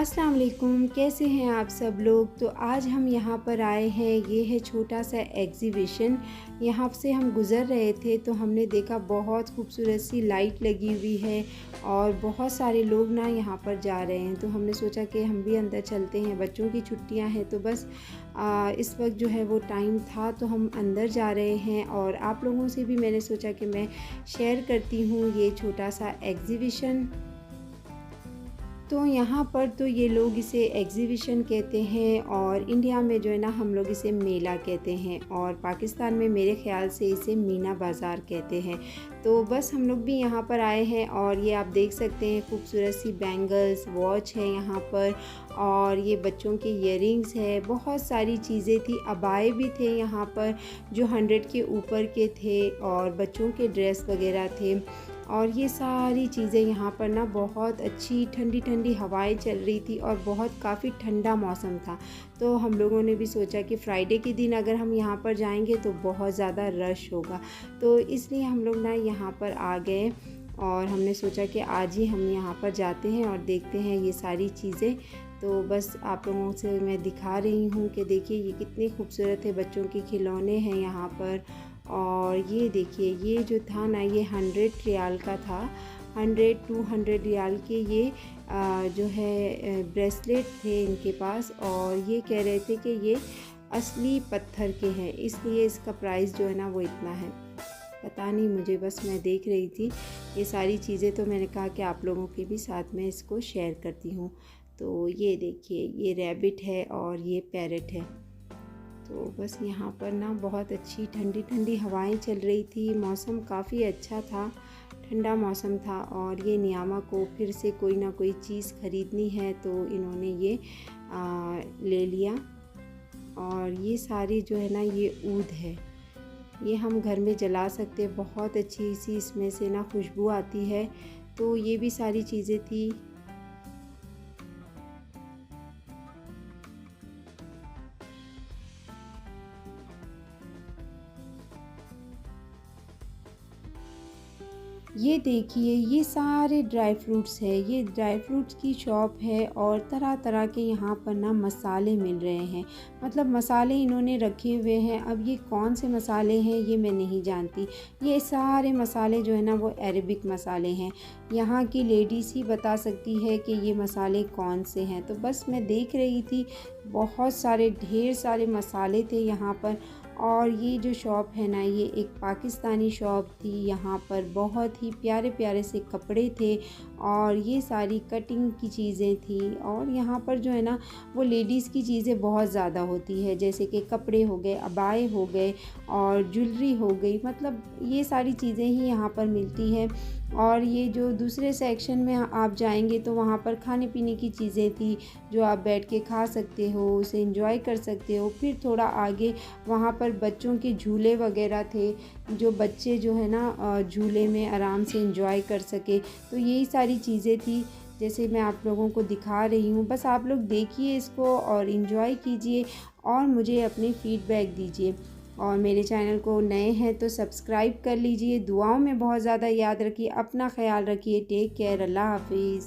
अस्सलाम वालेकुम, कैसे हैं आप सब लोग। तो आज हम यहाँ पर आए हैं, ये है छोटा सा एग्ज़िबिशन। यहाँ से हम गुज़र रहे थे तो हमने देखा बहुत खूबसूरत सी लाइट लगी हुई है और बहुत सारे लोग ना यहाँ पर जा रहे हैं। तो हमने सोचा कि हम भी अंदर चलते हैं, बच्चों की छुट्टियाँ हैं तो बस इस वक्त जो है वो टाइम था तो हम अंदर जा रहे हैं। और आप लोगों से भी मैंने सोचा कि मैं शेयर करती हूँ ये छोटा सा एग्ज़िबिशन। तो यहाँ पर तो ये लोग इसे एग्ज़िबिशन कहते हैं और इंडिया में जो है ना हम लोग इसे मेला कहते हैं और पाकिस्तान में मेरे ख़्याल से इसे मीना बाज़ार कहते हैं। तो बस हम लोग भी यहाँ पर आए हैं और ये आप देख सकते हैं खूबसूरत सी बैंगल्स, वॉच है यहाँ पर और ये बच्चों के इयररिंग्स है, बहुत सारी चीज़ें थी। अबाए भी थे यहाँ पर जो 100 के ऊपर के थे और बच्चों के ड्रेस वगैरह थे। और ये सारी चीज़ें यहाँ पर ना बहुत अच्छी ठंडी ठंडी हवाएं चल रही थी और बहुत काफ़ी ठंडा मौसम था। तो हम लोगों ने भी सोचा कि फ्राइडे के दिन अगर हम यहाँ पर जाएंगे तो बहुत ज़्यादा रश होगा, तो इसलिए हम लोग ना यहाँ पर आ गए और हमने सोचा कि आज ही हम यहाँ पर जाते हैं और देखते हैं ये सारी चीज़ें। तो बस आप लोगों से मैं दिखा रही हूँ कि देखिए ये कितने खूबसूरत है, बच्चों के खिलौने हैं यहाँ पर। और ये देखिए ये जो था ना ये 100 रियाल का था, 100-200 रियाल के ये जो है ब्रेसलेट थे इनके पास और ये कह रहे थे कि ये असली पत्थर के हैं, इसलिए इसका प्राइस जो है ना वो इतना है। पता नहीं मुझे, बस मैं देख रही थी ये सारी चीज़ें तो मैंने कहा कि आप लोगों के भी साथ में इसको शेयर करती हूँ। तो ये देखिए ये रैबिट है और ये पैरट है। तो बस यहाँ पर ना बहुत अच्छी ठंडी ठंडी हवाएं चल रही थी, मौसम काफ़ी अच्छा था, ठंडा मौसम था। और ये नियामा को फिर से कोई ना कोई चीज़ ख़रीदनी है तो इन्होंने ये ले लिया। और ये सारी जो है ना ये ऊद है, ये हम घर में जला सकते, बहुत अच्छी सी इसमें से ना खुशबू आती है। तो ये भी सारी चीज़ें थी। ये देखिए ये सारे ड्राई फ्रूट्स है, ये ड्राई फ्रूट्स की शॉप है और तरह तरह के यहाँ पर ना मसाले मिल रहे हैं। मतलब मसाले इन्होंने रखे हुए हैं, अब ये कौन से मसाले हैं ये मैं नहीं जानती। ये सारे मसाले जो है ना वो अरेबिक मसाले हैं, यहाँ की लेडीज़ ही बता सकती है कि ये मसाले कौन से हैं। तो बस मैं देख रही थी, बहुत सारे ढेर सारे मसाले थे यहाँ पर। और ये जो शॉप है ना ये एक पाकिस्तानी शॉप थी, यहाँ पर बहुत ही प्यारे प्यारे से कपड़े थे और ये सारी कटिंग की चीज़ें थी। और यहाँ पर जो है ना वो लेडीज़ की चीज़ें बहुत ज़्यादा होती है, जैसे कि कपड़े हो गए, अबाए हो गए और ज्वेलरी हो गई, मतलब ये सारी चीज़ें ही यहाँ पर मिलती हैं। और ये जो दूसरे सेक्शन में आप जाएंगे तो वहाँ पर खाने पीने की चीज़ें थी जो आप बैठ के खा सकते हो, उसे एंजॉय कर सकते हो। फिर थोड़ा आगे वहाँ पर बच्चों के झूले वगैरह थे, जो बच्चे जो है ना झूले में आराम से एंजॉय कर सके। तो यही सारी चीज़ें थी जैसे मैं आप लोगों को दिखा रही हूँ। बस आप लोग देखिए इसको और इन्जॉय कीजिए और मुझे अपनी फ़ीडबैक दीजिए। और मेरे चैनल को नए हैं तो सब्सक्राइब कर लीजिए। दुआओं में बहुत ज़्यादा याद रखिए, अपना ख्याल रखिए। टेक केयर, अल्लाह हाफिज़।